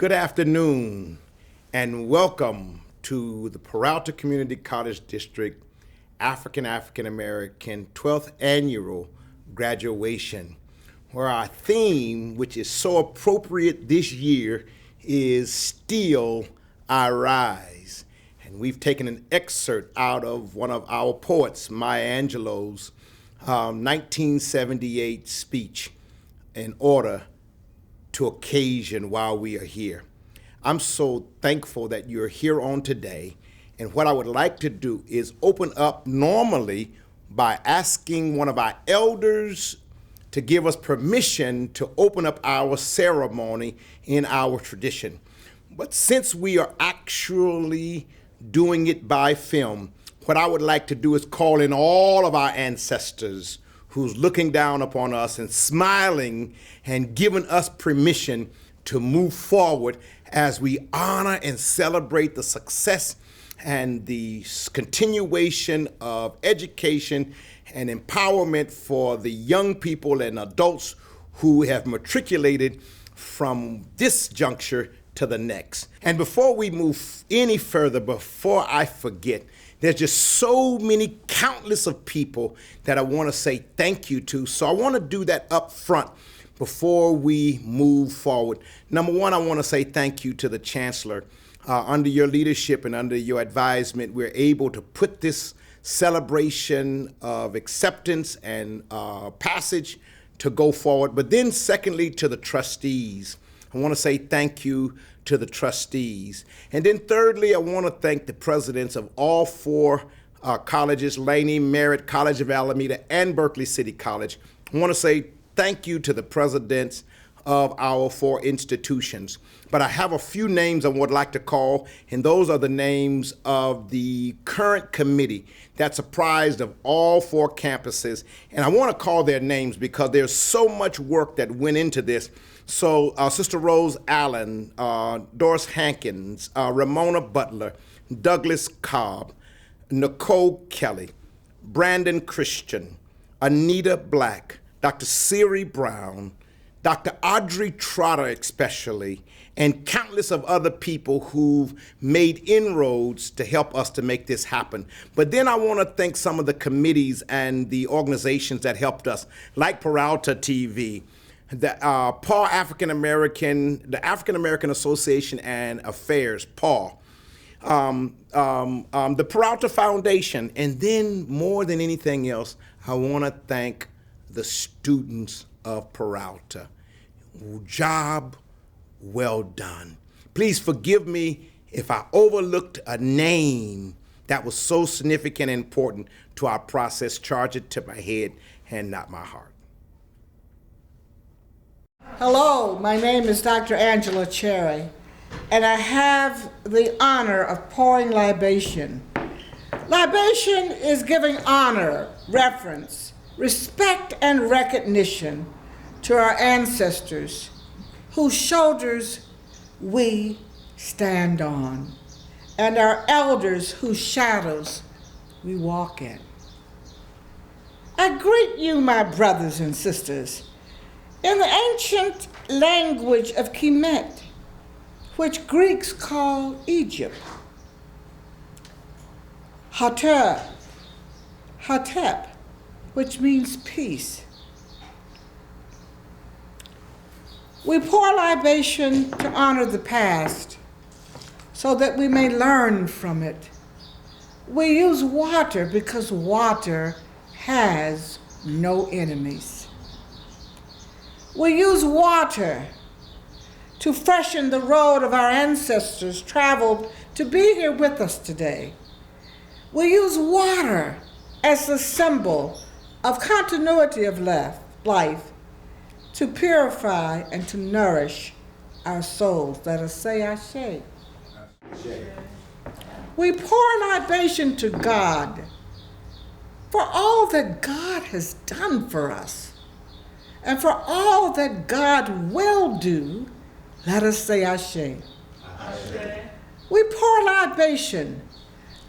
Good afternoon and welcome to the Peralta Community College District African American 12th Annual Graduation, where our theme, which is so appropriate this year, is Still I Rise. And we've taken an excerpt out of one of our poets, Maya Angelou's 1978 speech in order to occasion while we are here. I'm so thankful that you're here on today, and what I would like to do is open up normally by asking one of our elders to give us permission to open up our ceremony in our tradition. But since we are actually doing it by film, what I would like to do is call in all of our ancestors who's looking down upon us and smiling and giving us permission to move forward as we honor and celebrate the success and the continuation of education and empowerment for the young people and adults who have matriculated from this juncture to the next. And before we move any further, before I forget, there's just so many countless of people that I want to say thank you to. So I want to do that up front before we move forward. Number one, I want to say thank you to the Chancellor. Under your leadership and under your advisement, we're able to put this celebration of acceptance and passage to go forward. But then secondly, to the trustees. I want to say thank you to the trustees. And then thirdly, I want to thank the presidents of all four colleges, Laney, Merritt, College of Alameda, and Berkeley City College. I want to say thank you to the presidents of our four institutions. But I have a few names I would like to call, and those are the names of the current committee that's apprised of all four campuses. And I want to call their names because there's so much work that went into this. So Sister Rose Allen, Doris Hankins, Ramona Butler, Douglas Cobb, Nicole Kelly, Brandon Christian, Anita Black, Dr. Siri Brown, Dr. Audrey Trotter especially, and countless of other people who've made inroads to help us to make this happen. But then I want to thank some of the committees and the organizations that helped us, like Peralta TV, the the African American Association and Affairs, PAW, the Peralta Foundation, and then more than anything else, I want to thank the students of Peralta. Job well done. Please forgive me if I overlooked a name that was so significant and important to our process. Charge it to my head and not my heart. Hello, my name is Dr. Angela Cherry, and I have the honor of pouring libation. Libation is giving honor, reverence, respect, and recognition to our ancestors whose shoulders we stand on, and our elders whose shadows we walk in. I greet you, my brothers and sisters, in the ancient language of Kemet, which Greeks call Egypt. Hatep, which means peace. We pour libation to honor the past so that we may learn from it. We use water because water has no enemies. We use water to freshen the road of our ancestors traveled to be here with us today. We use water as the symbol of continuity of life to purify and to nourish our souls. Let us say Ashe. We pour libation to God for all that God has done for us and for all that God will do. Let us say Ashe. Ashe. We pour libation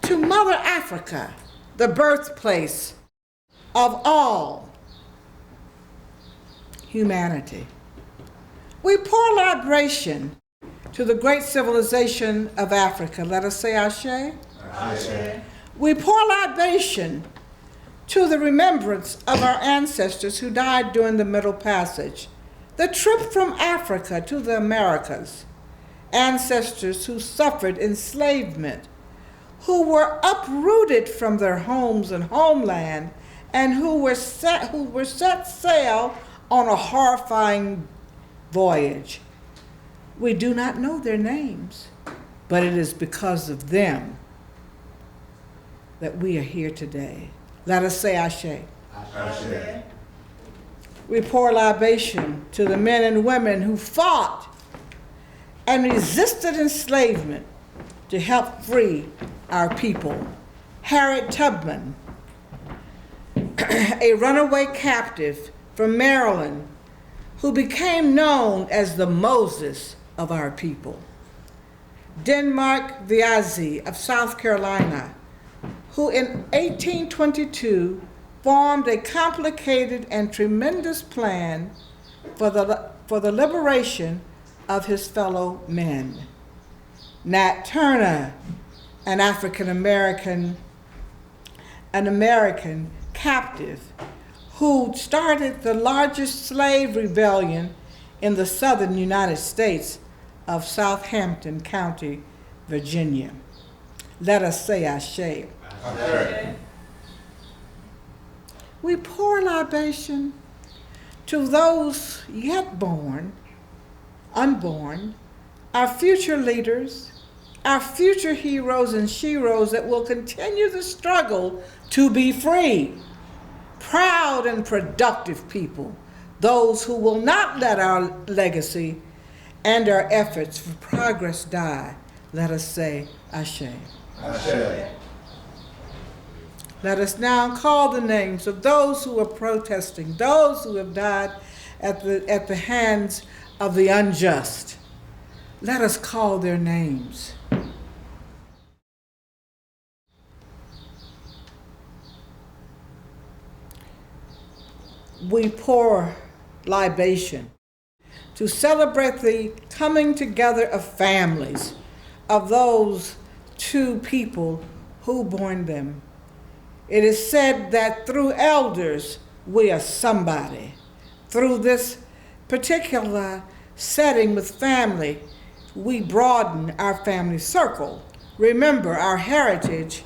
to Mother Africa, the birthplace of all humanity. We pour libation to the great civilization of Africa. Let us say Ashe. Ashe. We pour libation to the remembrance of our ancestors who died during the Middle Passage, the trip from Africa to the Americas, ancestors who suffered enslavement, who were uprooted from their homes and homeland, and who were set sail on a horrifying voyage. We do not know their names, but it is because of them that we are here today. Let us say Ashe. Ashe. We pour libation to the men and women who fought and resisted enslavement to help free our people. Harriet Tubman, a runaway captive from Maryland, who became known as the Moses of our people. Denmark Viazzi of South Carolina, who in 1822 formed a complicated and tremendous plan for the liberation of his fellow men. Nat Turner, an African-American, an American captive who started the largest slave rebellion in the southern United States of Southampton County, Virginia. Let us say Ashe. Ashe. We pour libation to those yet born, unborn, our future leaders, our future heroes and sheroes that will continue the struggle to be free. Proud and productive people, those who will not let our legacy and our efforts for progress die. Let us say Ashe. Ashe. Let us now call the names of those who are protesting, those who have died at the hands of the unjust. Let us call their names. We pour libation to celebrate the coming together of families of those two people who born them. It is said that through elders, we are somebody. Through this particular setting with family, we broaden our family circle, remember our heritage,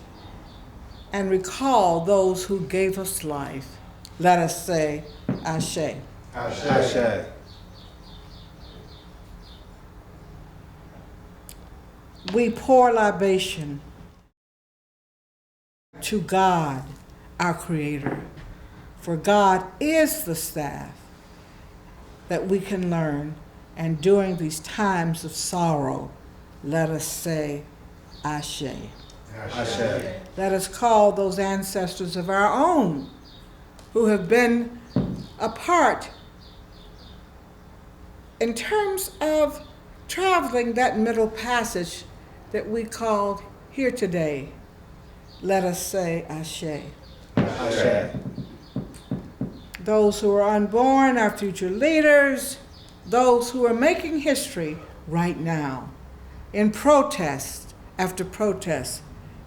and recall those who gave us life. Let us say Ashe. Ashe. Ashe. We pour libation to God, our Creator, for God is the staff that we can learn, and during these times of sorrow, let us say Ashe. Ashe. Let us call those ancestors of our own who have been a part in terms of traveling that middle passage that we called here today. Let us say Ashe. Ashe. Those who are unborn, our future leaders, those who are making history right now in protest after protest,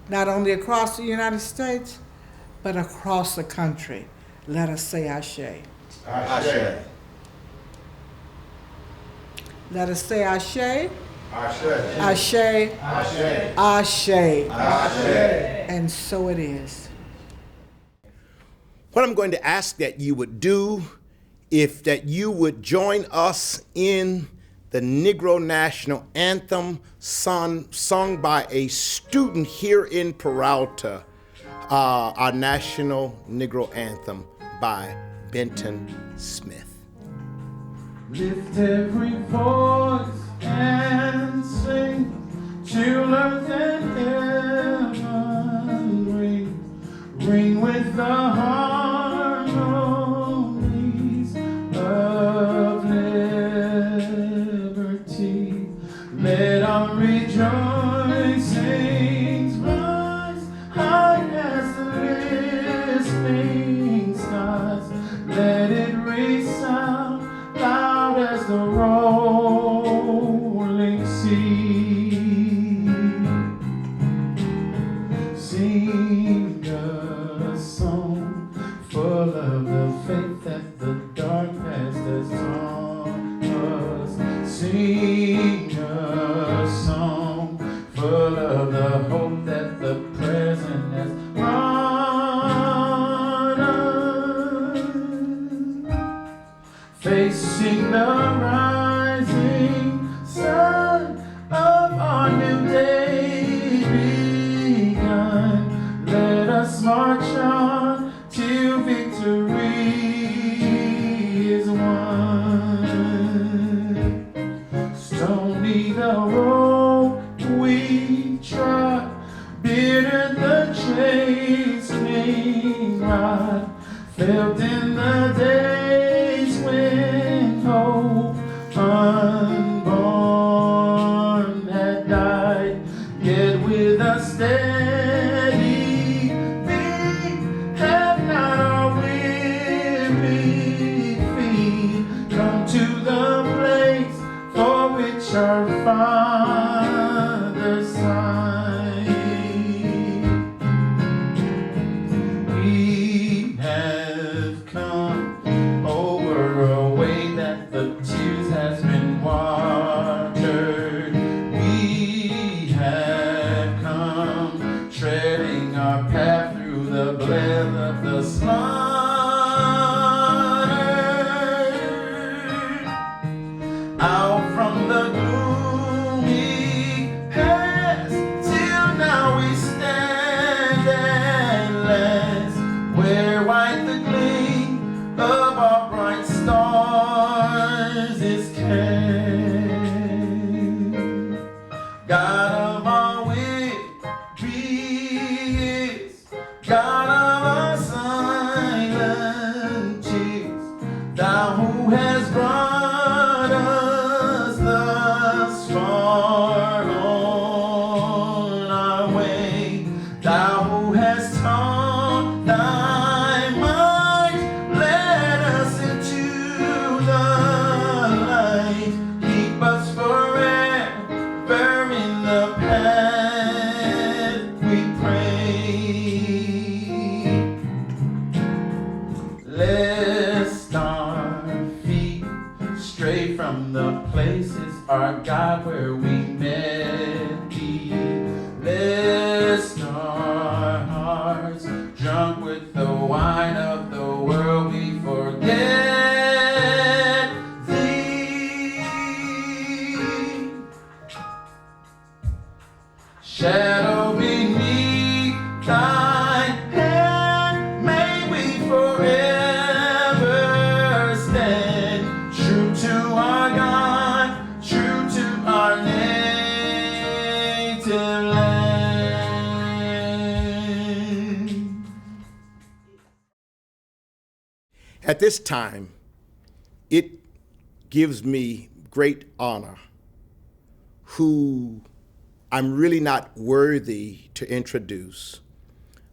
not only across the United States, but across the country. Let us say Ashe. Ashe. Let us say Ashe. Ashe. Ashe. Ashe. Ashe. Ashe. And so it is. What I'm going to ask that you would do, if that you would join us in the Negro National Anthem sung by a student here in Peralta, our National Negro Anthem by Benton Smith. Lift every voice and sing, chill earth and heaven ring with the harmonies of liberty. Let our rejoicings rise high as the listening stars. Let it resound loud as the rolling sea. dark past has taught us. Sing a song full of the hope that the present has brought us. Facing the rising sun of our new day begun. Let us march on till victory is won. Stony the road we trod, bitter the chastening rod, felt in the days when hope unborn had died, yet with a steady beat have not our weary feet come to the place for which our fathers sighed. We have come over a way that the tears has been watered. We have come treading our path through the blend of the slaughtered. Out from the gloomy past till now we stand at last, where white the gleam of our bright stars is cast. God of our victories, God of our silent tears, thou who has brought us thus far on our way, thou who has taught thy might, let us into the light, keep us forever in the path we pray. Lest our feet stray from the places, our God, where we met thee. Lest our hearts, drunk with the wine of the world, we forget thee. Shadow beneath thy hand, may we forever stand, true to our God, true to our native land. At this time, it gives me great honor, who I'm really not worthy to introduce,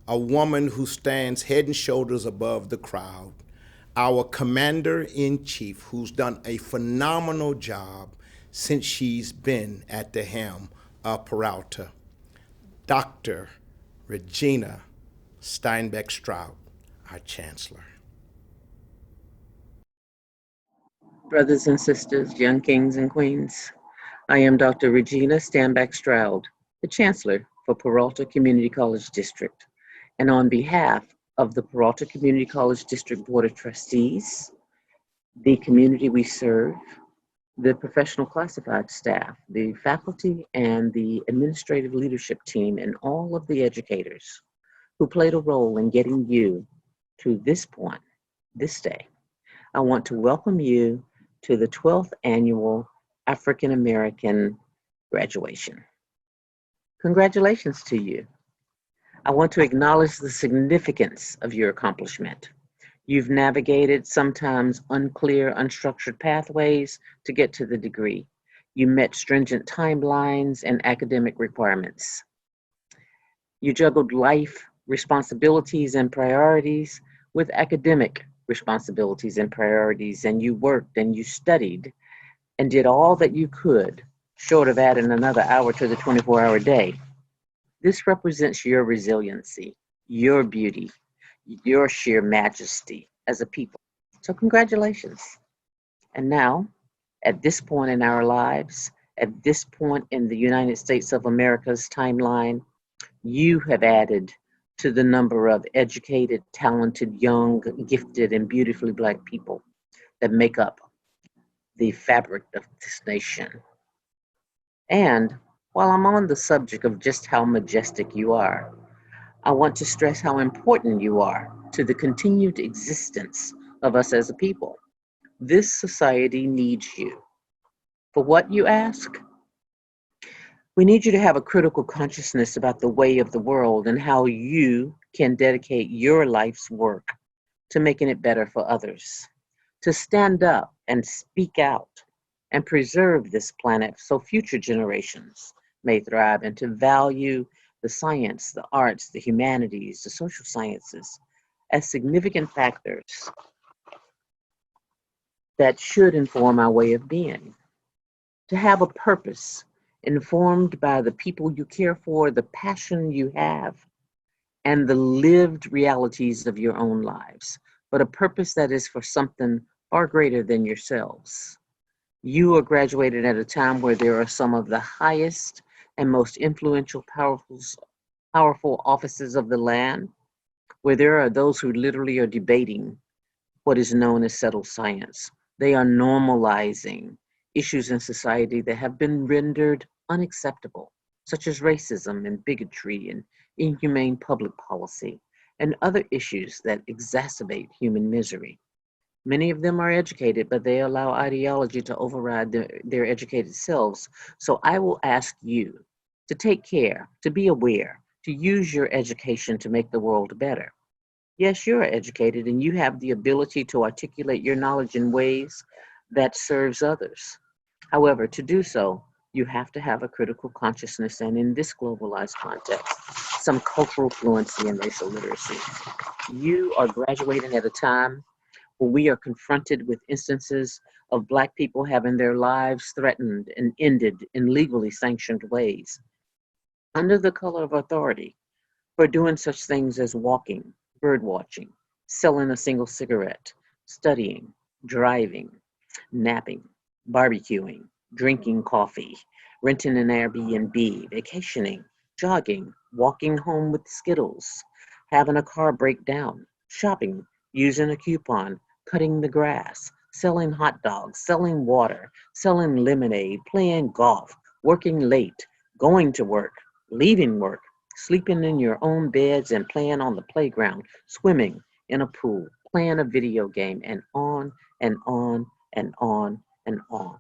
a woman who stands head and shoulders above the crowd, our Commander-in-Chief, who's done a phenomenal job since she's been at the helm of Peralta, Dr. Regina Steinbeck-Stroud, our Chancellor. Brothers and sisters, young kings and queens, I am Dr. Regina Steinbeck-Stroud, the Chancellor for Peralta Community College District. And on behalf of the Peralta Community College District Board of Trustees, the community we serve, the professional classified staff, the faculty, and the administrative leadership team, and all of the educators who played a role in getting you to this point, this day, I want to welcome you to the 12th annual African American graduation. Congratulations to you. I want to acknowledge the significance of your accomplishment. You've navigated sometimes unclear, unstructured pathways to get to the degree. You met stringent timelines and academic requirements. You juggled life responsibilities and priorities with academic responsibilities and priorities, and you worked and you studied and did all that you could, short of adding another hour to the 24-hour day. This represents your resiliency, your beauty, your sheer majesty as a people. So congratulations. And now, at this point in our lives, at this point in the United States of America's timeline, you have added to the number of educated, talented, young, gifted, and beautifully Black people that make up the fabric of this nation. And while I'm on the subject of just how majestic you are, I want to stress how important you are to the continued existence of us as a people. This society needs you. For what, you ask? We need you to have a critical consciousness about the way of the world and how you can dedicate your life's work to making it better for others, to stand up and speak out and preserve this planet so future generations may thrive, and to value the science, the arts, the humanities, the social sciences as significant factors that should inform our way of being, to have a purpose informed by the people you care for, the passion you have, and the lived realities of your own lives, but a purpose that is for something far greater than yourselves. You are graduated at a time where there are some of the highest and most influential, powerful offices of the land, where there are those who literally are debating what is known as settled science. They are normalizing issues in society that have been rendered unacceptable, such as racism and bigotry and inhumane public policy, and other issues that exacerbate human misery. Many of them are educated, but they allow ideology to override their educated selves. So I will ask you to take care, to be aware, to use your education to make the world better. Yes, you're educated and you have the ability to articulate your knowledge in ways that serves others. However, to do so, you have to have a critical consciousness, and in this globalized context, some cultural fluency and racial literacy. You are graduating at a time where we are confronted with instances of Black people having their lives threatened and ended in legally sanctioned ways under the color of authority for doing such things as walking, bird watching, selling a single cigarette, studying, driving, napping, barbecuing, drinking coffee, renting an Airbnb, vacationing, jogging, walking home with Skittles, having a car break down, shopping, using a coupon, cutting the grass, selling hot dogs, selling water, selling lemonade, playing golf, working late, going to work, leaving work, sleeping in your own beds and playing on the playground, swimming in a pool, playing a video game, and on and on and on and on.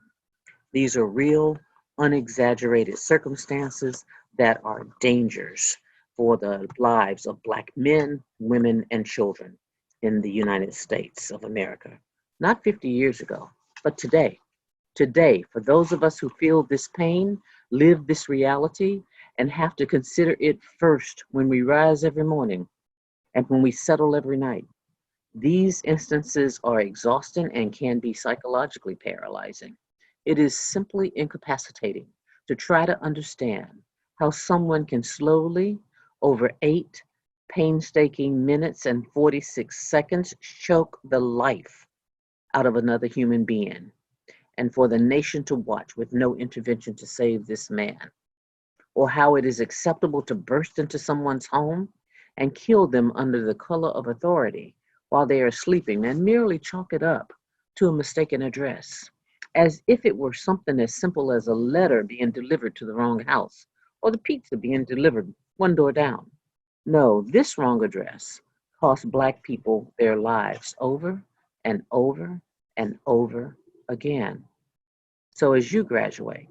These are real, unexaggerated circumstances that are dangers for the lives of Black men, women, and children in the United States of America. Not 50 years ago, but today. Today, for those of us who feel this pain, live this reality, and have to consider it first when we rise every morning and when we settle every night. These instances are exhausting and can be psychologically paralyzing. It is simply incapacitating to try to understand how someone can slowly, over 8 painstaking minutes and 46 seconds, choke the life out of another human being, and for the nation to watch with no intervention to save this man. Or how it is acceptable to burst into someone's home and kill them under the color of authority while they are sleeping and merely chalk it up to a mistaken address, as if it were something as simple as a letter being delivered to the wrong house or the pizza being delivered one door down. No, this wrong address cost Black people their lives over and over and over again. So as you graduate,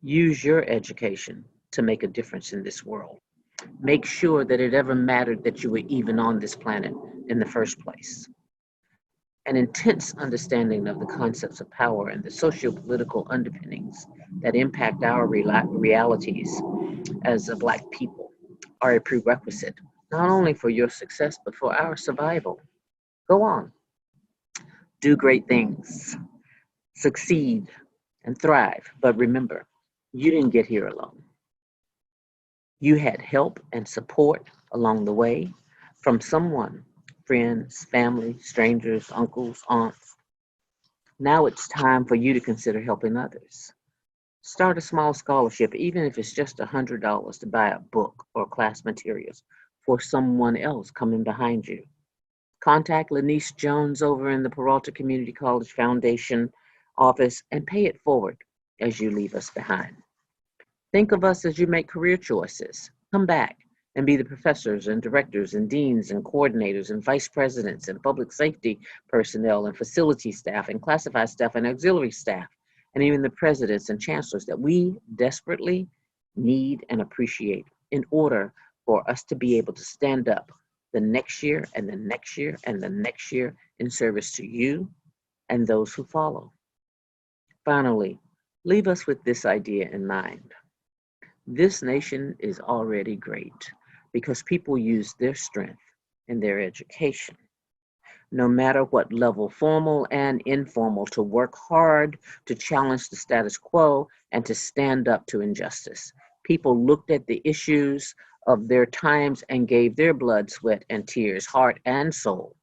use your education to make a difference in this world. Make sure that it ever mattered that you were even on this planet in the first place. An intense understanding of the concepts of power and the socio-political underpinnings that impact our realities as a Black people are a prerequisite, not only for your success, but for our survival. Go on, do great things, succeed, and thrive. But remember, you didn't get here alone. You had help and support along the way from someone friends, family, strangers, uncles, aunts. Now it's time for you to consider helping others. Start a small scholarship, even if it's just $100 to buy a book or class materials for someone else coming behind you. Contact Lanice Jones over in the Peralta Community College Foundation office and pay it forward as you leave us behind. Think of us as you make career choices. Come back and be the professors and directors and deans and coordinators and vice presidents and public safety personnel and facility staff and classified staff and auxiliary staff and even the presidents and chancellors that we desperately need and appreciate in order for us to be able to stand up the next year and the next year and the next year in service to you and those who follow. Finally, leave us with this idea in mind. This nation is already great because people use their strength and their education, no matter what level, formal and informal, to work hard to challenge the status quo and to stand up to injustice. People looked at the issues of their times and gave their blood, sweat, and tears, heart and soul,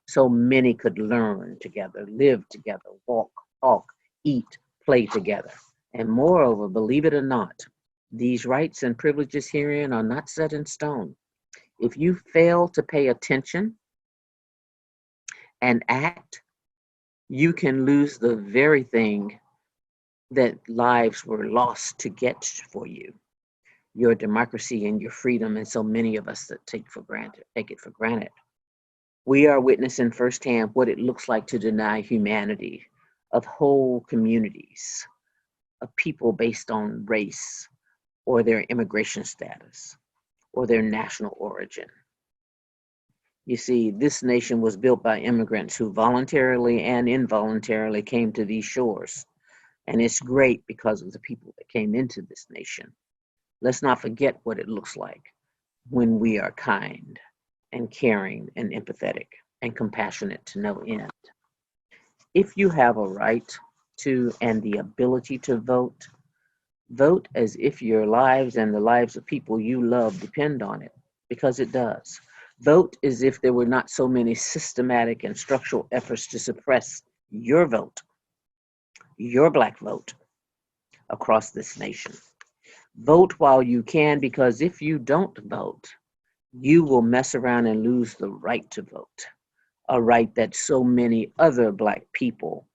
so many could learn together, live together, walk, talk, eat, play together. And moreover, believe it or not, these rights and privileges herein are not set in stone. If you fail to pay attention and act, you can lose the very thing that lives were lost to get for you. Your democracy and your freedom, and so many of us that take it for granted. We are witnessing firsthand what it looks like to deny humanity of whole communities, of people based on race or their immigration status or their national origin. You see, this nation was built by immigrants who voluntarily and involuntarily came to these shores. And it's great because of the people that came into this nation. Let's not forget what it looks like when we are kind and caring and empathetic and compassionate to no end. If you have a right to and the ability to vote, vote as if your lives and the lives of people you love depend on it, because it does. Vote as if there were not so many systematic and structural efforts to suppress your vote, your Black vote, across this nation. Vote while you can, because if you don't vote, you will mess around and lose the right to vote, a right that so many other Black people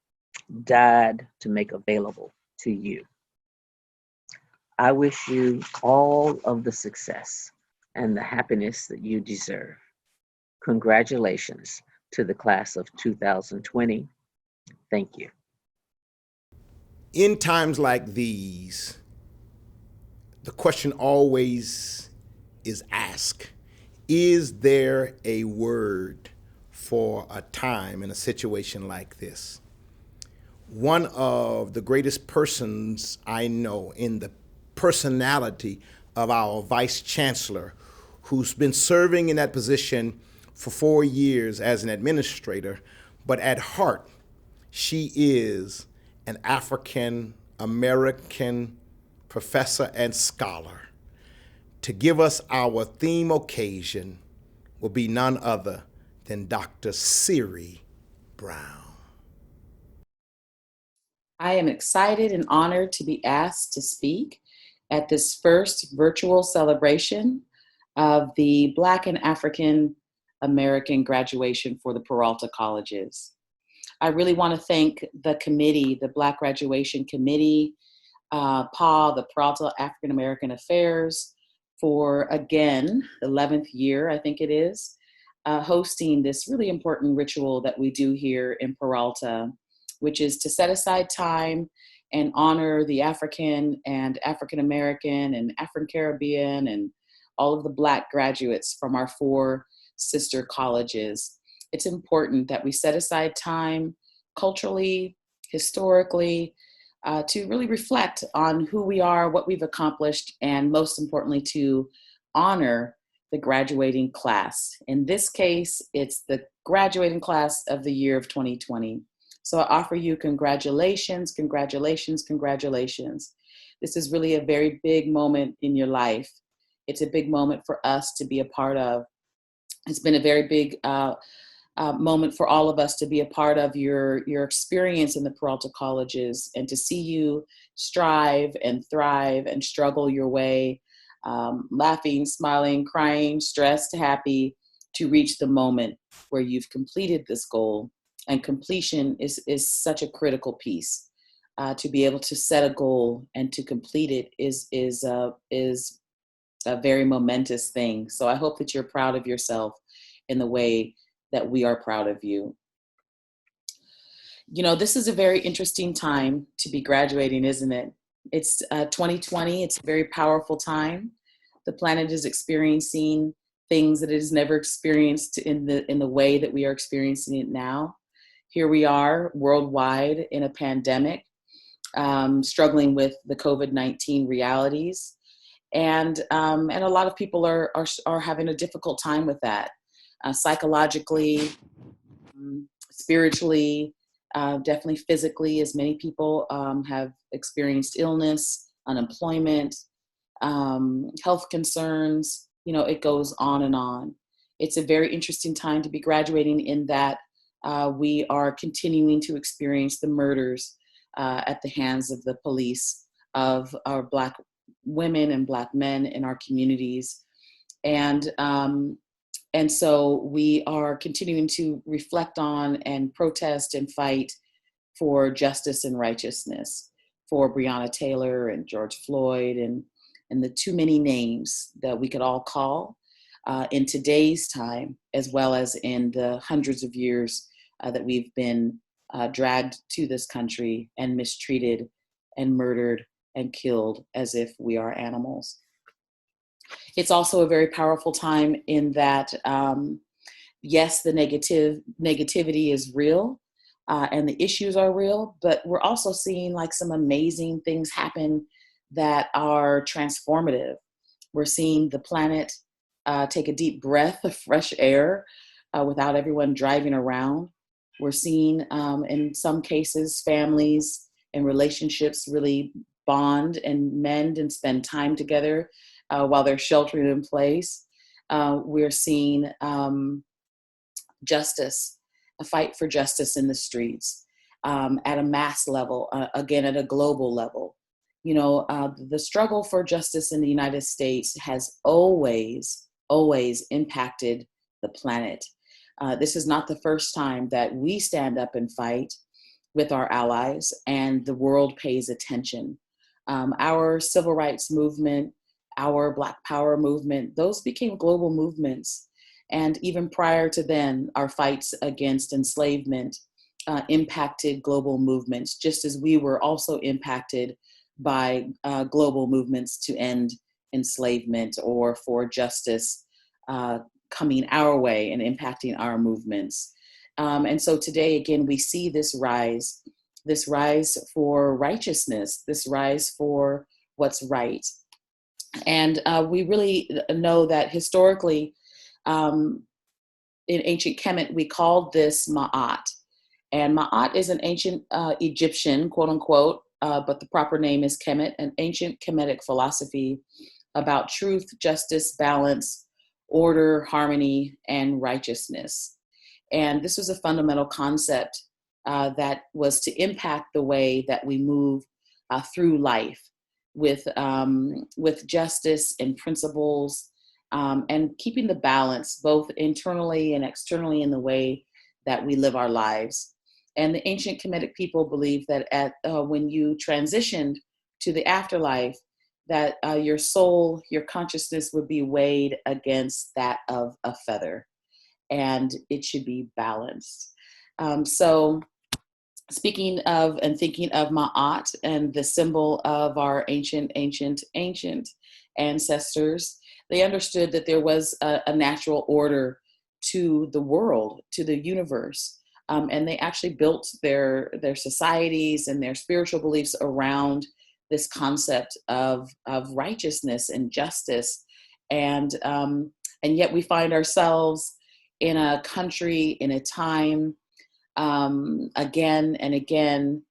died to make available to you. I wish you all of the success and the happiness that you deserve. Congratulations to the class of 2020. Thank you. In times like these, the question always is asked, is there a word for a time in a situation like this? One of the greatest persons I know in the personality of our Vice Chancellor, who's been serving in that position for 4 years as an administrator, but at heart, she is an African American professor and scholar. To give us our theme occasion will be none other than Dr. Siri Brown. I am excited and honored to be asked to speak at this first virtual celebration of the Black and African American graduation for the Peralta colleges. I really want to thank the committee, the Black Graduation Committee, PA, the Peralta African American Affairs, for, again, the 11th year, I think it is, hosting this really important ritual that we do here in Peralta, which is to set aside time and honor the African and African American and Afro Caribbean and all of the Black graduates from our 4 sister colleges. It's important that we set aside time culturally, historically, to really reflect on who we are, what we've accomplished, and most importantly, to honor the graduating class. In this case, it's the graduating class of the year of 2020. So I offer you congratulations, congratulations, congratulations. This is really a very big moment in your life. It's a big moment for us to be a part of. It's been a very big moment for all of us to be a part of your experience in the Peralta colleges and to see you strive and thrive and struggle your way, laughing, smiling, crying, stressed, happy, to reach the moment where you've completed this goal. And completion is such a critical piece. To be able to set a goal and to complete it is a very momentous thing. So I hope that you're proud of yourself in the way that we are proud of you. You know, this is a very interesting time to be graduating, isn't it? It's 2020. It's a very powerful time. The planet is experiencing things that it has never experienced in the way that we are experiencing it now. Here we are worldwide in a pandemic, struggling with the COVID-19 realities. And a lot of people are having a difficult time with that, psychologically, spiritually, definitely physically, as many people have experienced illness, unemployment, health concerns. You know, it goes on and on. It's a very interesting time to be graduating in that we are continuing to experience the murders at the hands of the police of our Black women and Black men in our communities. And so we are continuing to reflect on and protest and fight for justice and righteousness for Breonna Taylor and George Floyd and the too many names that we could all call in today's time, as well as in the hundreds of years that we've been dragged to this country and mistreated and murdered and killed as if we are animals. It's also a very powerful time in that, yes, the negativity is real and the issues are real, but we're also seeing like some amazing things happen that are transformative. We're seeing the planet take a deep breath of fresh air without everyone driving around. We're seeing, in some cases, families and relationships really bond and mend and spend time together while they're sheltering in place. We're seeing justice, a fight for justice in the streets at a mass level, again, at a global level. You know, the struggle for justice in the United States has always impacted the planet. This is not the first time that we stand up and fight with our allies and the world pays attention. Our civil rights movement, our Black Power movement, those became global movements. And even prior to then, our fights against enslavement impacted global movements, just as we were also impacted by global movements to end enslavement or for justice coming our way and impacting our movements. And so today, again, we see this rise for righteousness, this rise for what's right. And we really know that historically, in ancient Kemet, we called this Ma'at. And Ma'at is an ancient Egyptian, quote unquote, but the proper name is Kemet, an ancient Kemetic philosophy about truth, justice, balance, order, harmony, and righteousness. And this was a fundamental concept that was to impact the way that we move through life with justice and principles and keeping the balance both internally and externally in the way that we live our lives. And the ancient Kemetic people believed that when you transitioned to the afterlife, that your soul, your consciousness would be weighed against that of a feather, and it should be balanced. So speaking of and thinking of Ma'at and the symbol of our ancient ancestors, they understood that there was a natural order to the world, to the universe. And they actually built their societies and their spiritual beliefs around this concept of righteousness and justice. And yet we find ourselves in a country, in a time, again and again,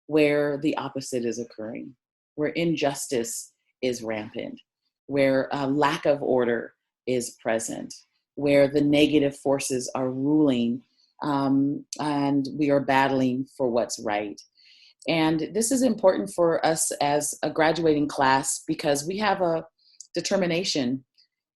where the opposite is occurring, where injustice is rampant, where a lack of order is present, where the negative forces are ruling, and we are battling for what's right. And this is important for us as a graduating class because we have a determination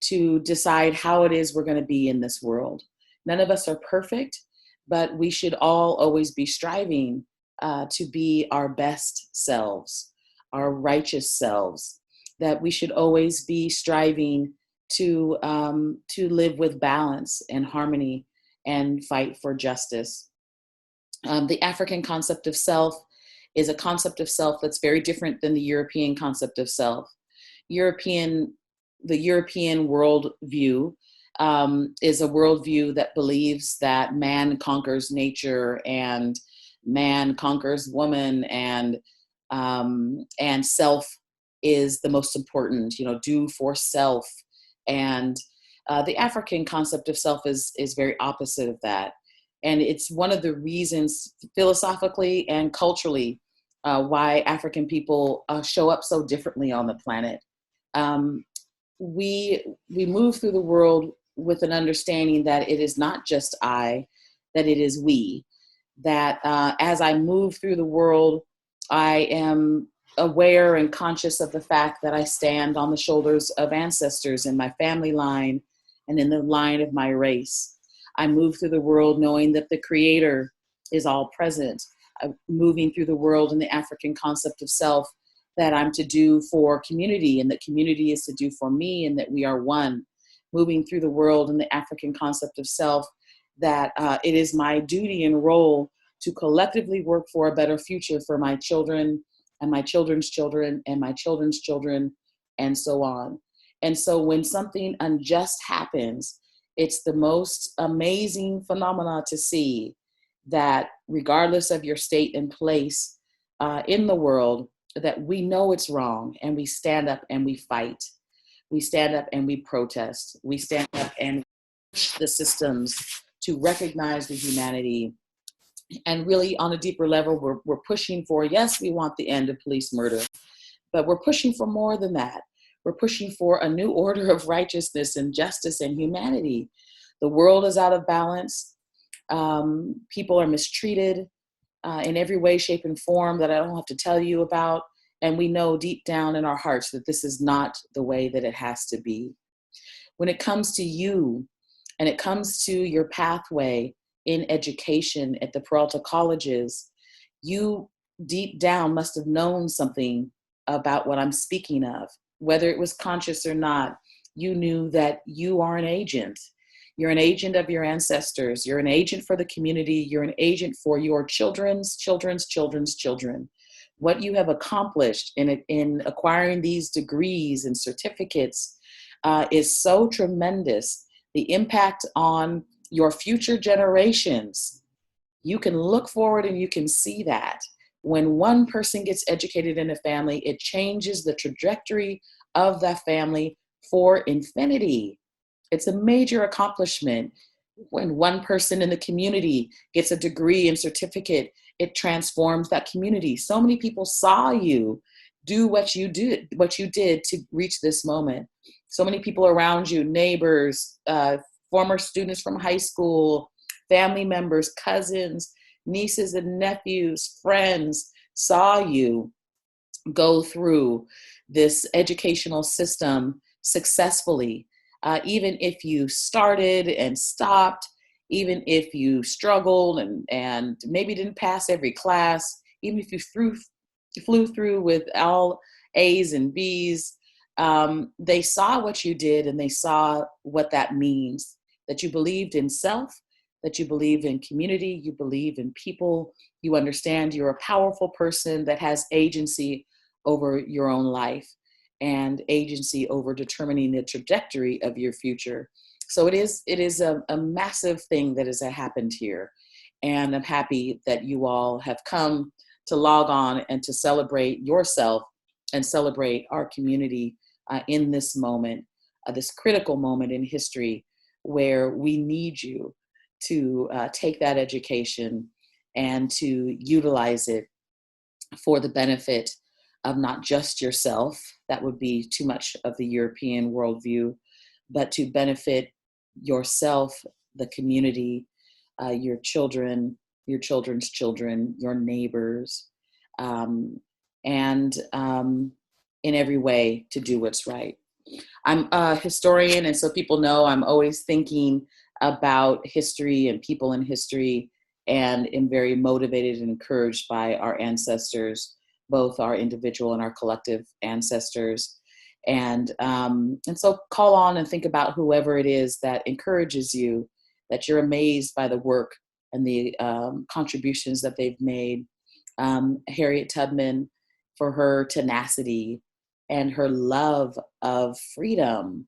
to decide how it is we're going to be in this world. None of us are perfect, but we should all always be striving to be our best selves, our righteous selves, that we should always be striving to live with balance and harmony and fight for justice. The African concept of self is a concept of self that's very different than the European concept of self. The European worldview is a worldview that believes that man conquers nature and man conquers woman, and self is the most important. Do for self. And the African concept of self is very opposite of that. And it's one of the reasons philosophically and culturally why African people show up so differently on the planet. We move through the world with an understanding that it is not just I, that it is we. That as I move through the world, I am aware and conscious of the fact that I stand on the shoulders of ancestors in my family line and in the line of my race. I move through the world knowing that the Creator is all present. I'm moving through the world in the African concept of self, that I'm to do for community and that community is to do for me and that we are one. Moving through the world in the African concept of self, that it is my duty and role to collectively work for a better future for my children and my children's children and my children's children, and so on. And so when something unjust happens, it's the most amazing phenomena to see that regardless of your state and place in the world, that we know it's wrong and we stand up and we fight. We stand up and we protest. We stand up and push the systems to recognize the humanity. And really on a deeper level, we're pushing for, yes, we want the end of police murder, but we're pushing for more than that. We're pushing for a new order of righteousness and justice and humanity. The world is out of balance. People are mistreated in every way, shape, and form that I don't have to tell you about. And we know deep down in our hearts that this is not the way that it has to be. When it comes to you and it comes to your pathway in education at the Peralta colleges, you deep down must have known something about what I'm speaking of. Whether it was conscious or not, you knew that you are an agent. You're an agent of your ancestors. You're an agent for the community. You're an agent for your children's children's children's children. What you have accomplished in acquiring these degrees and certificates is so tremendous. The impact on your future generations, you can look forward and you can see that. When one person gets educated in a family, it changes the trajectory of that family for infinity. It's a major accomplishment. When one person in the community gets a degree and certificate, it transforms that community. So many people saw you do what you did to reach this moment. So many people around you, neighbors, former students from high school, family members, cousins, nieces and nephews, friends, saw you go through this educational system successfully. Even if you started and stopped, even if you struggled and maybe didn't pass every class, even if you flew through with all A's and B's, they saw what you did and they saw what that means, that you believed in self, that you believe in community, you believe in people, you understand you're a powerful person that has agency over your own life and agency over determining the trajectory of your future. So it is a massive thing that has happened here. And I'm happy that you all have come to log on and to celebrate yourself and celebrate our community in this moment, this critical moment in history where we need you to take that education and to utilize it for the benefit of not just yourself, that would be too much of the European worldview, but to benefit yourself, the community, your children, your children's children, your neighbors, and in every way to do what's right. I'm a historian, and so people know I'm always thinking about history and people in history, and am very motivated and encouraged by our ancestors, both our individual and our collective ancestors. And so call on and think about whoever it is that encourages you, that you're amazed by the work and the contributions that they've made. Harriet Tubman, for her tenacity and her love of freedom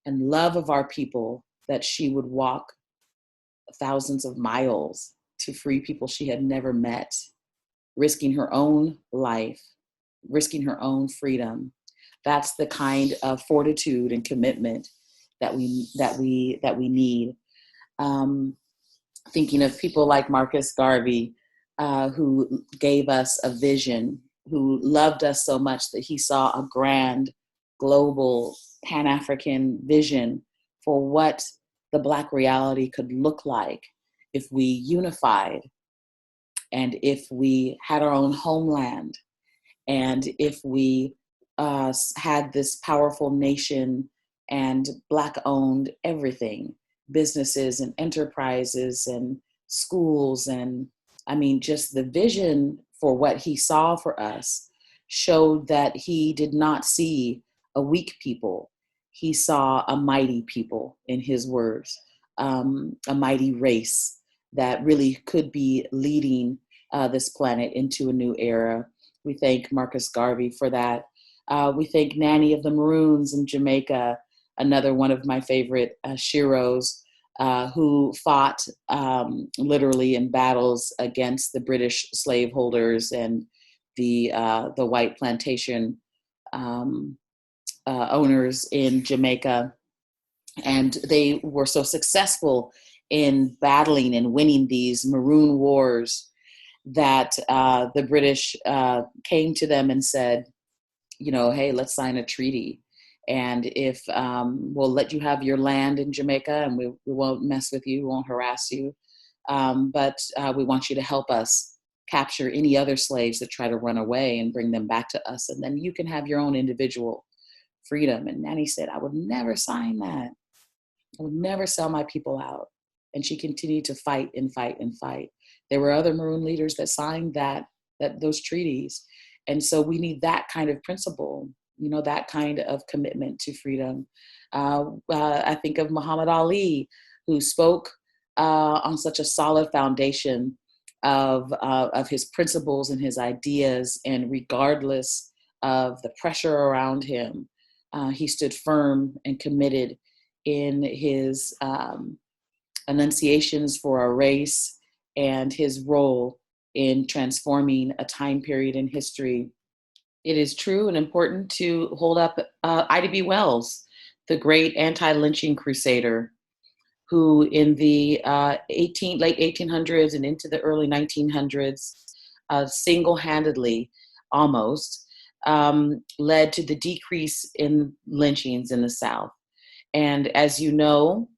and love of our people, that she would walk thousands of miles to free people she had never met, risking her own life, risking her own freedom. That's the kind of fortitude and commitment that we need. Thinking of people like Marcus Garvey, who gave us a vision, who loved us so much that he saw a grand, global, Pan-African vision for what the Black reality could look like if we unified, and if we had our own homeland, and if we had this powerful nation and Black-owned everything, businesses and enterprises and schools. And I mean, just the vision for what he saw for us showed that he did not see a weak people. He saw a mighty people, in his words, a mighty race that really could be leading this planet into a new era. We thank Marcus Garvey for that. We thank Nanny of the Maroons in Jamaica, another one of my favorite sheroes, who fought literally in battles against the British slaveholders and the white plantation owners in Jamaica. And they were so successful in battling and winning these Maroon Wars that the British came to them and said, you know, hey, let's sign a treaty. And if we'll let you have your land in Jamaica, and we won't mess with you, we won't harass you, but we want you to help us capture any other slaves that try to run away and bring them back to us. And then you can have your own individual freedom. And Nanny said, I would never sign that. I would never sell my people out. And she continued to fight and fight and fight. There were other Maroon leaders that signed those treaties. And so we need that kind of principle, you know, that kind of commitment to freedom. I think of Muhammad Ali, who spoke on such a solid foundation of his principles and his ideas, and regardless of the pressure around him, he stood firm and committed in his enunciations for our race and his role in transforming a time period in history. It is true and important to hold up Ida B. Wells, the great anti-lynching crusader, who in the late 1800s and into the early 1900s, single-handedly almost, led to the decrease in lynchings in the South. And as you know,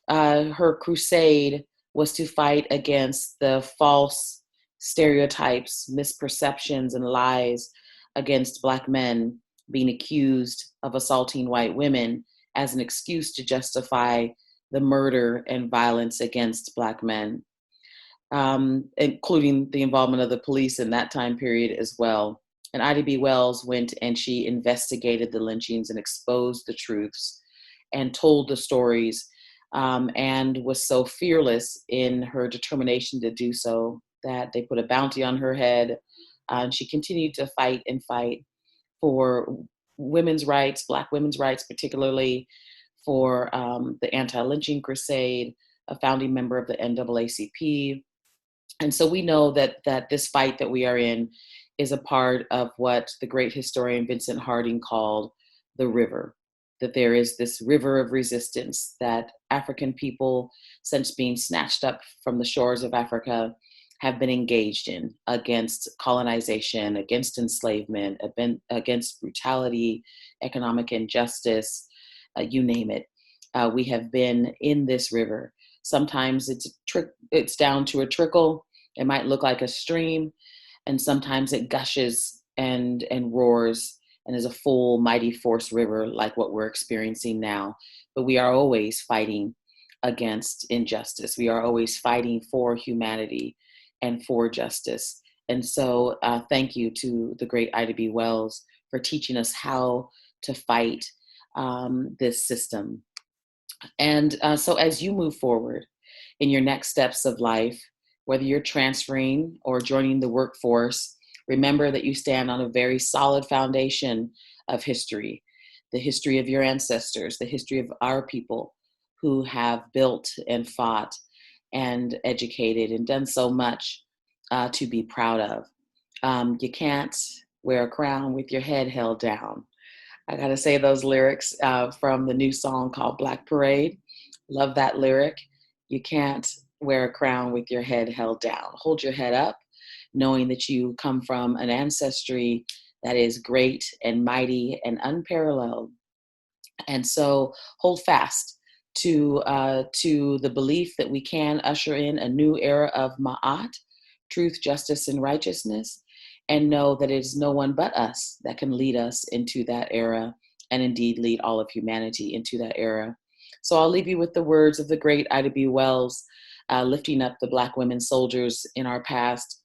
her crusade was to fight against the false stereotypes, misperceptions, and lies against Black men being accused of assaulting white women as an excuse to justify the murder and violence against Black men, including the involvement of the police in that time period as well. And Ida B. Wells went and she investigated the lynchings and exposed the truths and told the stories, and was so fearless in her determination to do so that they put a bounty on her head. And she continued to fight and fight for women's rights, Black women's rights, particularly for the anti-lynching crusade, a founding member of the NAACP. And so we know that this fight that we are in is a part of what the great historian Vincent Harding called the river, that there is this river of resistance that African people, since being snatched up from the shores of Africa, have been engaged in against colonization, against enslavement, against brutality, economic injustice, you name it. we have been in this river. Sometimes it's down to a trickle. It might look like a stream, and sometimes it gushes and roars and is a full mighty force river like what we're experiencing now. But we are always fighting against injustice. We are always fighting for humanity and for justice. And so thank you to the great Ida B. Wells for teaching us how to fight this system. And so as you move forward in your next steps of life, whether you're transferring or joining the workforce, remember that you stand on a very solid foundation of history, the history of your ancestors, the history of our people who have built and fought and educated and done so much to be proud of. You can't wear a crown with your head held down. I gotta say those lyrics from the new song called Black Parade. Love that lyric. You can't wear a crown with your head held down. Hold your head up, knowing that you come from an ancestry that is great and mighty and unparalleled. And so hold fast to the belief that we can usher in a new era of Ma'at, truth, justice, and righteousness, and know that it is no one but us that can lead us into that era, and indeed lead all of humanity into that era. So I'll leave you with the words of the great Ida B. Wells, lifting up the Black women soldiers in our past,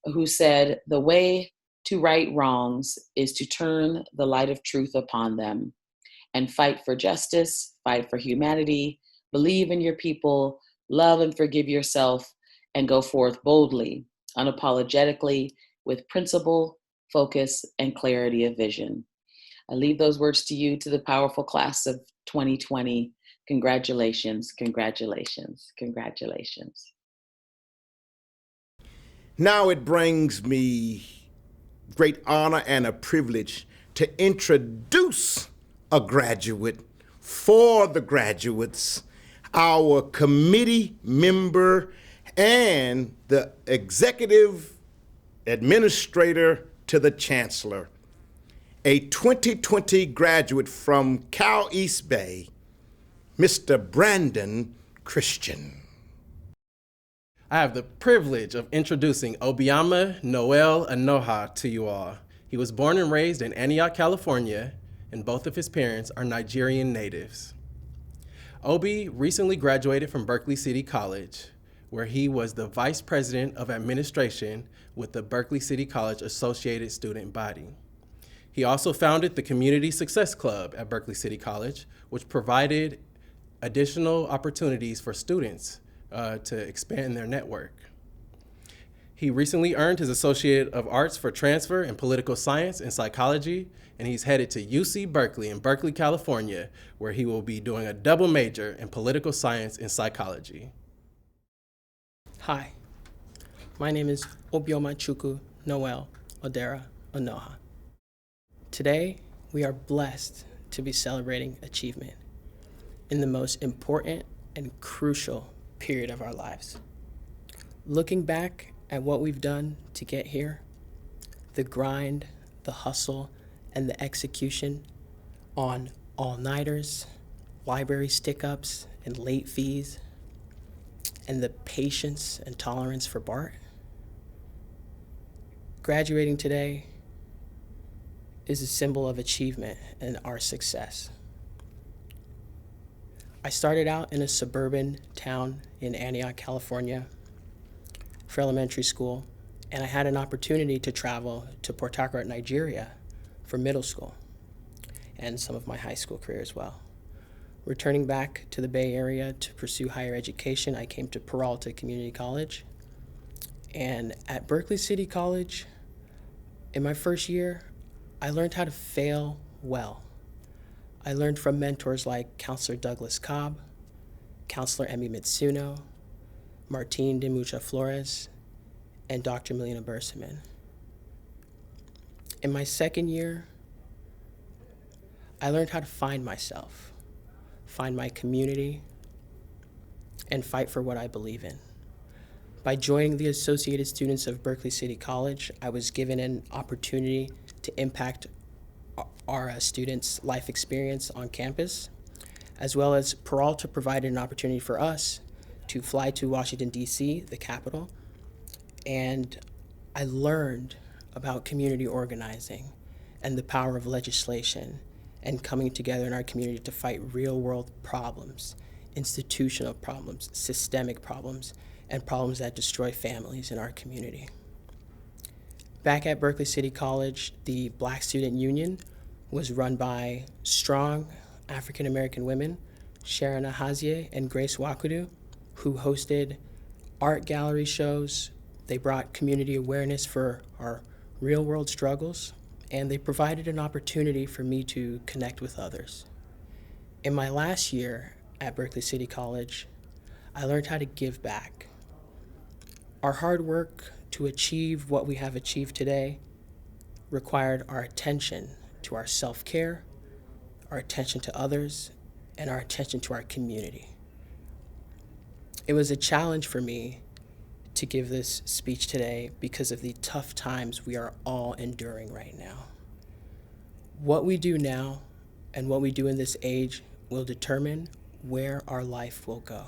who said, "The way to right wrongs is to turn the light of truth upon them and fight for justice, fight for humanity, believe in your people, love and forgive yourself, and go forth boldly, unapologetically, with principle, focus, and clarity of vision." I leave those words to you, to the powerful class of 2020. Congratulations, congratulations, congratulations. Now it brings me great honor and a privilege to introduce a graduate for the graduates, our committee member and the executive administrator to the chancellor, a 2020 graduate from Cal East Bay, Mr. Brandon Christian. I have the privilege of introducing Obioma Noel Anoha to you all. He was born and raised in Antioch, California, and both of his parents are Nigerian natives. Obi recently graduated from Berkeley City College, where he was the Vice President of Administration with the Berkeley City College Associated Student Body. He also founded the Community Success Club at Berkeley City College, which provided additional opportunities for students to expand their network. He recently earned his Associate of Arts for Transfer in Political Science and Psychology, and he's headed to UC Berkeley in Berkeley, California, where he will be doing a double major in Political Science and Psychology. Hi, my name is Obioma Chukwu Noel Odera Onoha. Today, we are blessed to be celebrating achievement in the most important and crucial period of our lives. Looking back at what we've done to get here, the grind, the hustle, and the execution on all-nighters, library stick-ups, and late fees, and the patience and tolerance for BART, graduating today is a symbol of achievement and our success. I started out in a suburban town in Antioch, California for elementary school, and I had an opportunity to travel to Port Harcourt, Nigeria for middle school and some of my high school career as well. Returning back to the Bay Area to pursue higher education, I came to Peralta Community College. And at Berkeley City College, in my first year, I learned how to fail well. I learned from mentors like Counselor Douglas Cobb, Counselor Emi Mitsuno, Martine de Mucha Flores, and Dr. Melina Berseman. In my second year, I learned how to find myself, find my community, and fight for what I believe in. By joining the Associated Students of Berkeley City College, I was given an opportunity to impact our students' life experience on campus, as well as Peralta provided an opportunity for us to fly to Washington, D.C., the capital, and I learned about community organizing and the power of legislation and coming together in our community to fight real-world problems, institutional problems, systemic problems, and problems that destroy families in our community. Back at Berkeley City College, the Black Student Union was run by strong African-American women, Sharon Ahazie and Grace Wakudu, who hosted art gallery shows. They brought community awareness for our real-world struggles, and they provided an opportunity for me to connect with others. In my last year at Berkeley City College, I learned how to give back. Our hard work to achieve what we have achieved today required our attention to our self-care, our attention to others, and our attention to our community. It was a challenge for me to give this speech today because of the tough times we are all enduring right now. What we do now and what we do in this age will determine where our life will go.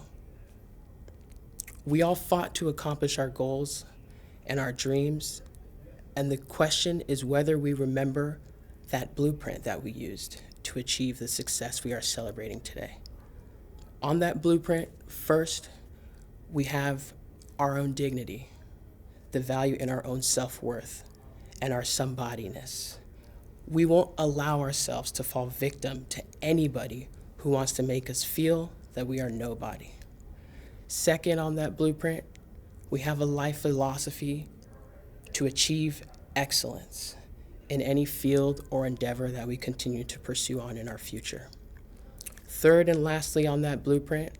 We all fought to accomplish our goals and our dreams, and the question is whether we remember that blueprint that we used to achieve the success we are celebrating today. On that blueprint, first, we have our own dignity, the value in our own self-worth, and our somebodiness. We won't allow ourselves to fall victim to anybody who wants to make us feel that we are nobody. Second, on that blueprint, we have a life philosophy to achieve excellence in any field or endeavor that we continue to pursue on in our future. Third and lastly on that blueprint,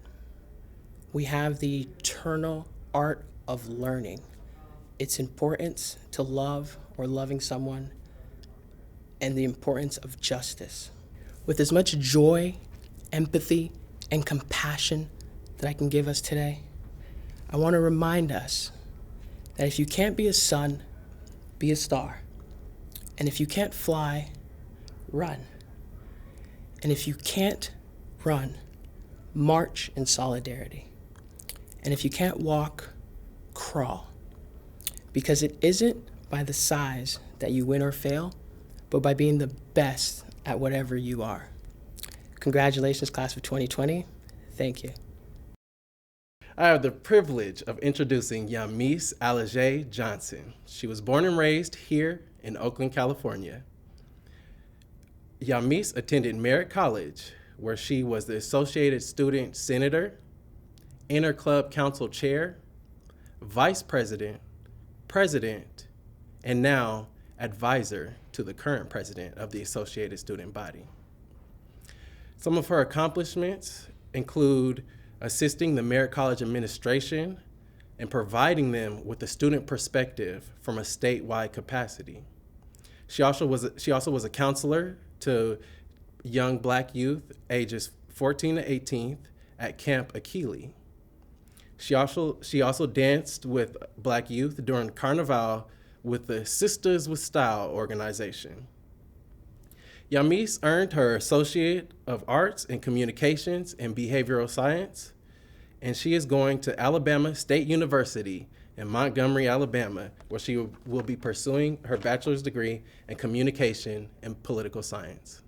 we have the eternal art of learning, its importance to love or loving someone, and the importance of justice. With as much joy, empathy, and compassion that I can give us today, I want to remind us that if you can't be a sun, be a star. And if you can't fly, run. And if you can't run, march in solidarity. And if you can't walk, crawl. Because it isn't by the size that you win or fail, but by being the best at whatever you are. Congratulations, class of 2020. Thank you. I have the privilege of introducing Nyasha Boyette Johnson. She was born and raised here in Oakland, California. Nyasha attended Merritt College, where she was the Associated Student Senator, Interclub Council Chair, Vice President, President, and now advisor to the current president of the Associated Student Body. Some of her accomplishments include assisting the Merritt College administration and providing them with a student perspective from a statewide capacity. She also was a counselor to young Black youth ages 14 to 18 at Camp Akili. She also danced with Black youth during Carnival with the Sisters with Style organization. Nyasha earned her Associate of Arts in Communications and Behavioral Science, and she is going to Alabama State University in Montgomery, Alabama, where she will be pursuing her bachelor's degree in Communication and Political Science.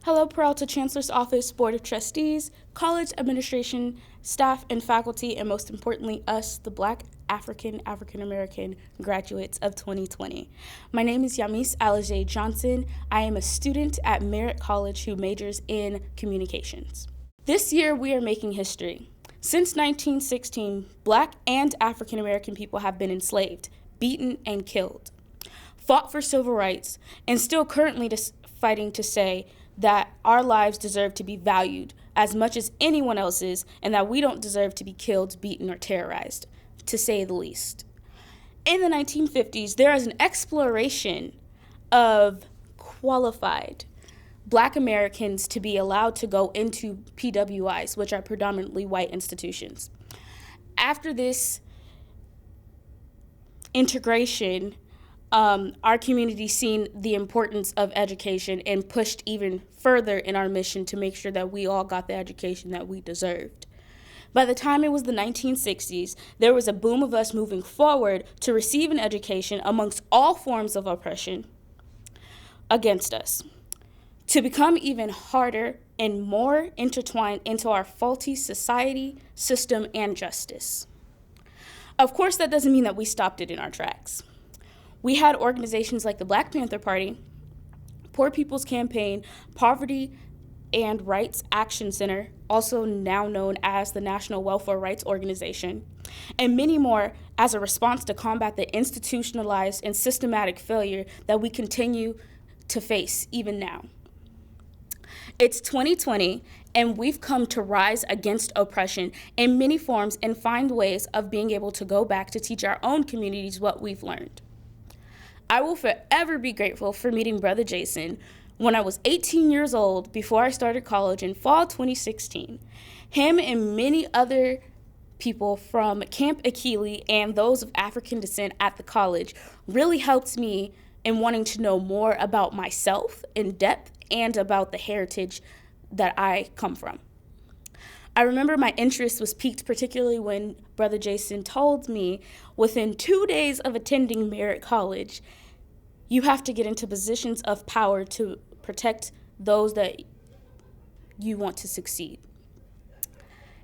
Hello, Peralta Chancellor's Office, Board of Trustees, college administration, staff, and faculty, and most importantly, us, the Black African-American graduates of 2020. My name is Nyasha Boyette Johnson. I am a student at Merritt College who majors in communications. This year, we are making history. Since 1916, Black and African-American people have been enslaved, beaten, and killed, fought for civil rights, and still currently fighting to say that our lives deserve to be valued as much as anyone else's, and that we don't deserve to be killed, beaten, or terrorized, to say the least. In the 1950s, there is an exploration of qualified Black Americans to be allowed to go into PWIs, which are predominantly white institutions. After this integration, our community seen the importance of education and pushed even further in our mission to make sure that we all got the education that we deserved. By the time it was the 1960s, there was a boom of us moving forward to receive an education amongst all forms of oppression against us, to become even harder and more intertwined into our faulty society, system, and justice. Of course, that doesn't mean that we stopped it in our tracks. We had organizations like the Black Panther Party, Poor People's Campaign, Poverty and Rights Action Center, also now known as the National Welfare Rights Organization, and many more as a response to combat the institutionalized and systematic failure that we continue to face even now. It's 2020, and we've come to rise against oppression in many forms and find ways of being able to go back to teach our own communities what we've learned. I will forever be grateful for meeting Brother Jason when I was 18 years old before I started college in fall 2016. Him and many other people from Camp Akili and those of African descent at the college really helped me in wanting to know more about myself in depth and about the heritage that I come from. I remember my interest was piqued particularly when Brother Jason told me within 2 days of attending Merritt College, you have to get into positions of power to protect those that you want to succeed.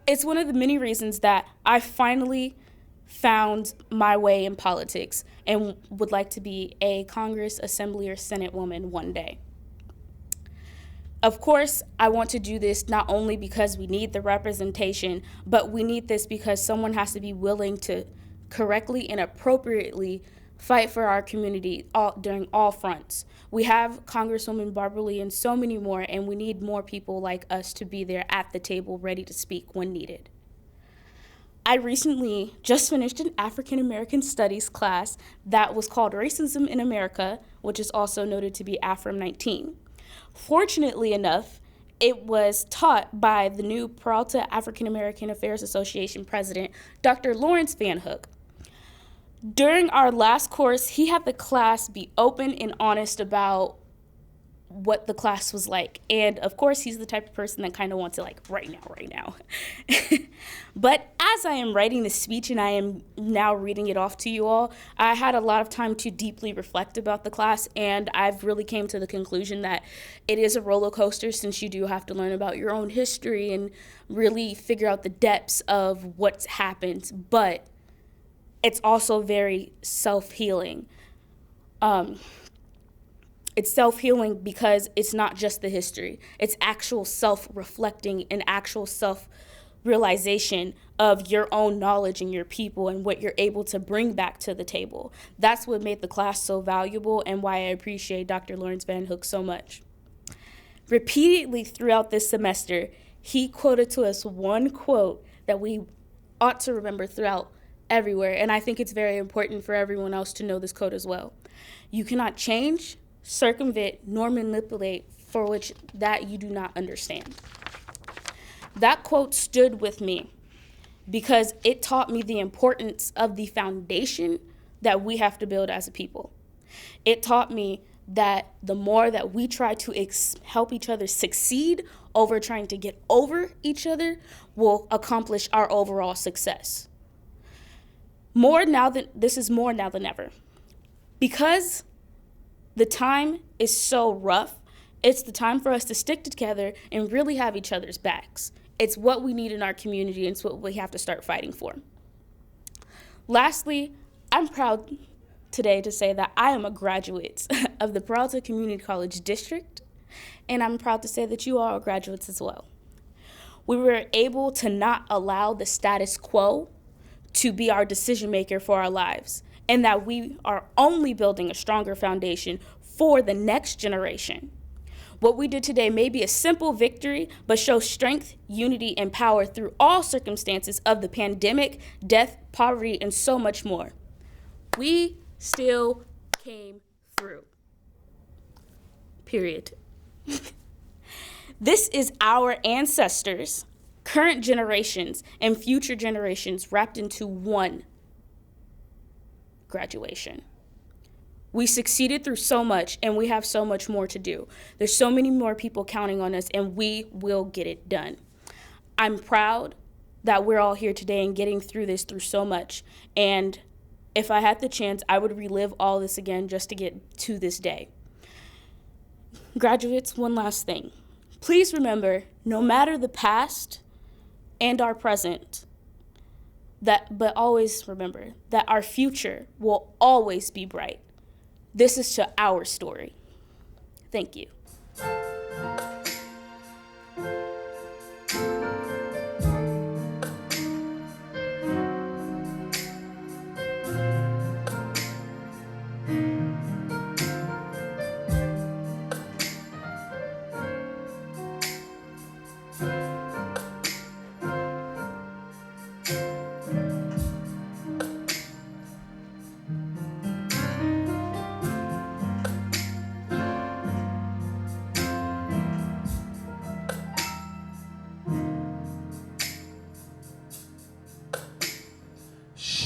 It's one of the many reasons that I finally found my way in politics and would like to be a Congress, Assembly, or Senate woman one day. Of course, I want to do this not only because we need the representation, but we need this because someone has to be willing to correctly and appropriately fight for our community during all fronts. We have Congresswoman Barbara Lee and so many more, and we need more people like us to be there at the table ready to speak when needed. I recently just finished an African American Studies class that was called Racism in America, which is also noted to be AFRIM 19. Fortunately enough, it was taught by the new Peralta African American Affairs Association president, Dr. Lawrence Van Hook. During our last course, he had the class be open and honest about what the class was like. And of course, he's the type of person that kind of wants it like right now. But as I am writing this speech and I am now reading it off to you all, I had a lot of time to deeply reflect about the class, and I've really came to the conclusion that it is a roller coaster since you do have to learn about your own history and really figure out the depths of what's happened, but it's also very self-healing. It's self-healing because it's not just the history. It's actual self-reflecting and actual self-realization of your own knowledge and your people and what you're able to bring back to the table. That's what made the class so valuable and why I appreciate Dr. Lawrence Van Hook so much. Repeatedly throughout this semester, he quoted to us one quote that we ought to remember throughout everywhere, and I think it's very important for everyone else to know this quote as well. You cannot change, circumvent, nor manipulate for which that you do not understand. That quote stood with me because it taught me the importance of the foundation that we have to build as a people. It taught me that the more that we try to help each other succeed over trying to get over each other will accomplish our overall success. This is more now than ever. Because the time is so rough, it's the time for us to stick together and really have each other's backs. It's what we need in our community, and it's what we have to start fighting for. Lastly, I'm proud today to say that I am a graduate of the Peralta Community College District, and I'm proud to say that you all are graduates as well. We were able to not allow the status quo to be our decision maker for our lives, and that we are only building a stronger foundation for the next generation. What we did today may be a simple victory, but shows strength, unity, and power through all circumstances of the pandemic, death, poverty, and so much more. We still came through. Period. This is our ancestors, current generations, and future generations wrapped into one graduation. We succeeded through so much, and we have so much more to do. There's so many more people counting on us, and we will get it done. I'm proud that we're all here today and getting through this through so much. And if I had the chance, I would relive all this again just to get to this day. Graduates, one last thing. Please remember, no matter the past and our present, but always remember that our future will always be bright. This is to our story. Thank you.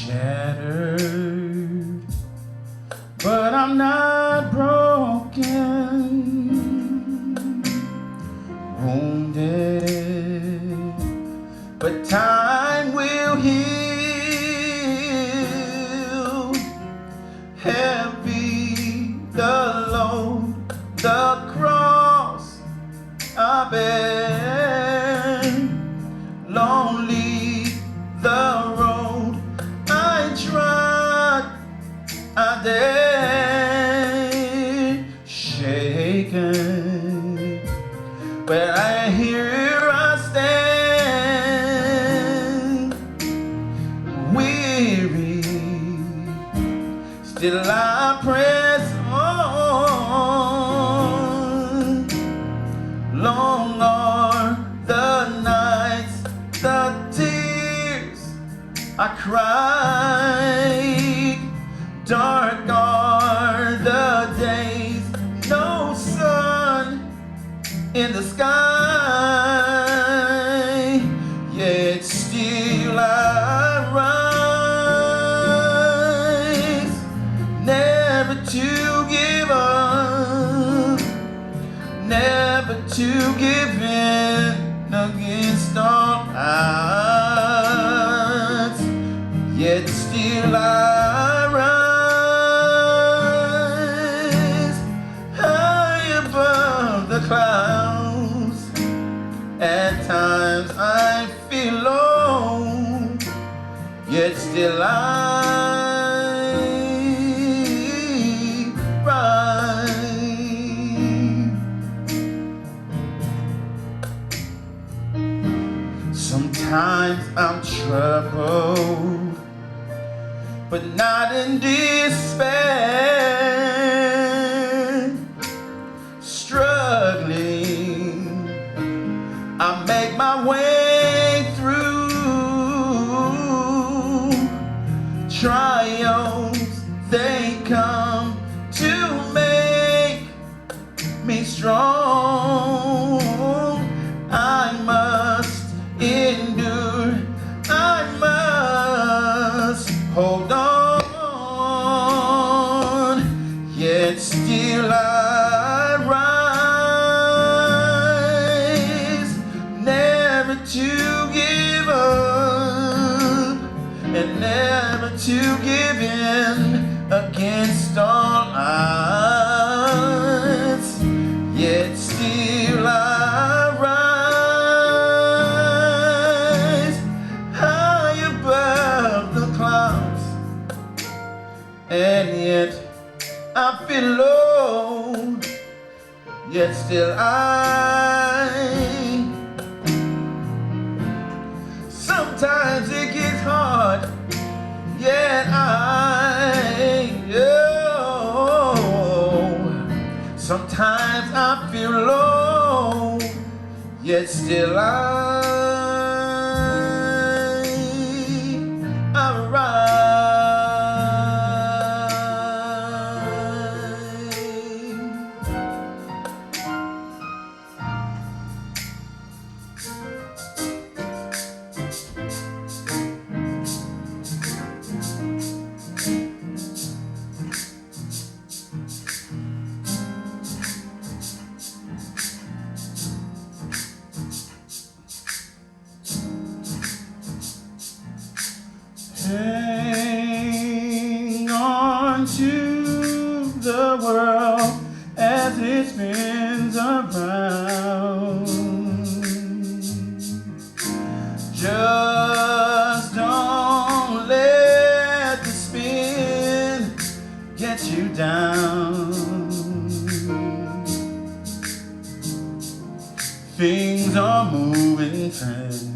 Shattered, but I'm not broken. Wounded, but time will heal. Heavy the load, the cross I bear. Lonely the road I trod, I dare. Shaken, but I here I stand. Weary, still I press on. Long are the nights, the tears I cried. Dark are the days, no sun in the sky. Yet still I rise, never to give up, never to give in against all odds. Yet still I rise high above the clouds. At times I feel low, yet still I rise. Sometimes I'm troubled, but not in despair. Struggling, I make my way through. Triumphs, they come to make me strong. I must endure, I must hold on, yet still I rise, never to give up, and never to give in against all odds. Yet still I rise high above the clouds, and yet I feel low, yet still sometimes it gets hard, yet sometimes I feel low, yet still I rise. things are moving fast.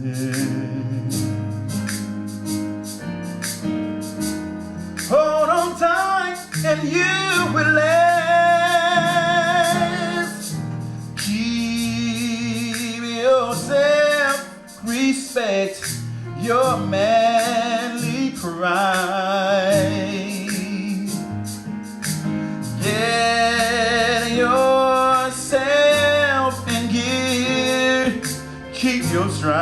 Hold on tight and you will last. Keep yourself, respect your manly pride. Get yourself in gear, keep your stride.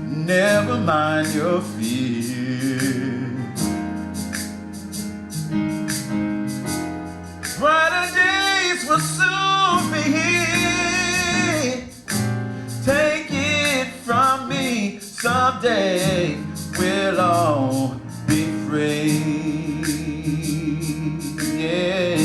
Never mind your fear. Brighter days will soon be here. Take it from me, someday we'll all be free. Yeah.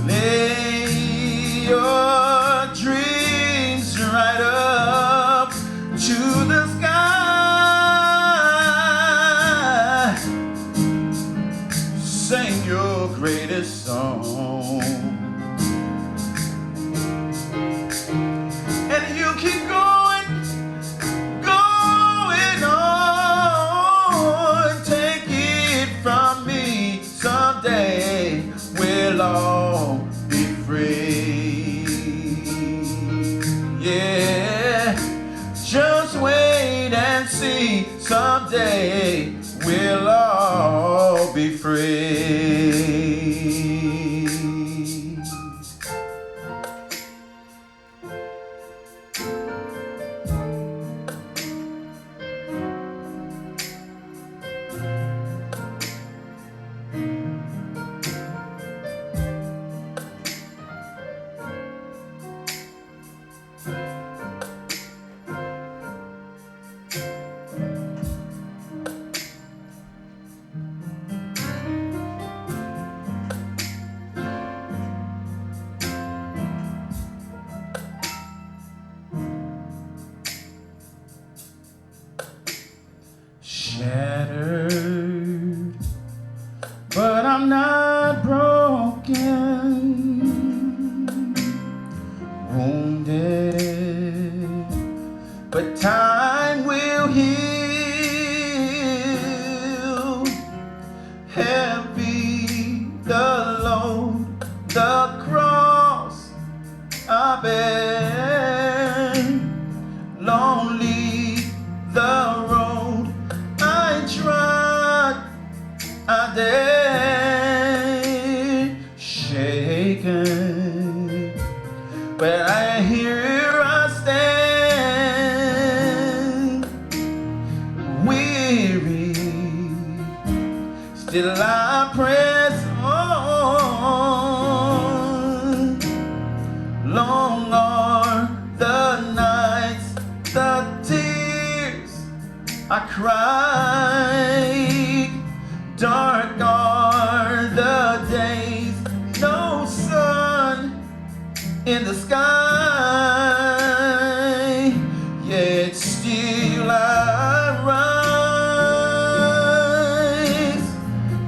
Lay your dreams right up to the sky. Sing your greatest song, and you keep going, going on. Take it from me, someday we'll all be free. Yeah, just wait and see, someday we'll all be free. Shattered, but I'm not broken. Wounded, but time will heal. Heavy the load, the cross I bear. Lonely the road I trod, I dare. Shaken, but I here I stand. Weary, still I press on. Long are the nights, the tears I cried. Dark are the days, no sun in the sky. Yet still I rise,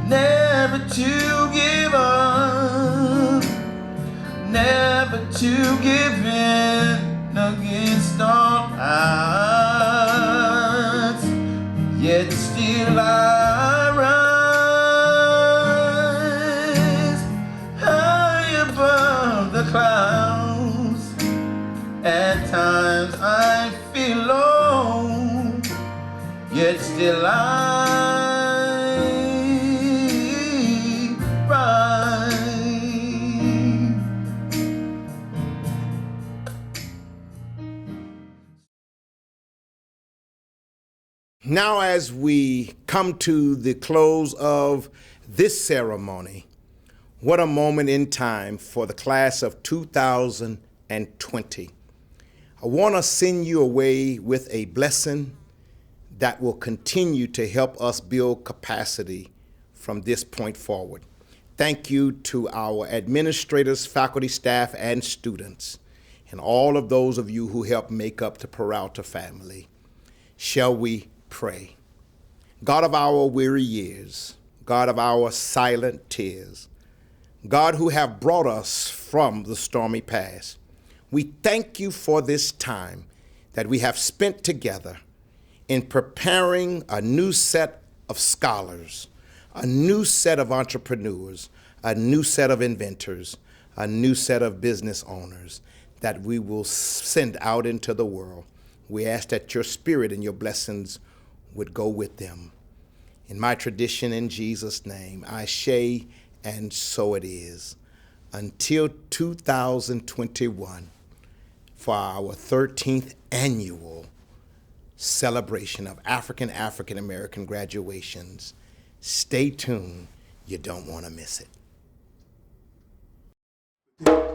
never to give up, never to give in against all odds. Yet still I rise high above the clouds. Now, as we come to the close of this ceremony, what a moment in time for the class of 2020. I want to send you away with a blessing that will continue to help us build capacity from this point forward. Thank you to our administrators, faculty, staff, and students, and all of those of you who helped make up the Peralta family. Shall we pray? God of our weary years, God of our silent tears, God who have brought us from the stormy past, we thank you for this time that we have spent together in preparing a new set of scholars, a new set of entrepreneurs, a new set of inventors, a new set of business owners that we will send out into the world. We ask that your spirit and your blessings would go with them. In my tradition, in Jesus' name, Ashe, and so it is. Until 2021, for our 13th annual celebration of African American graduations. Stay tuned. You don't want to miss it.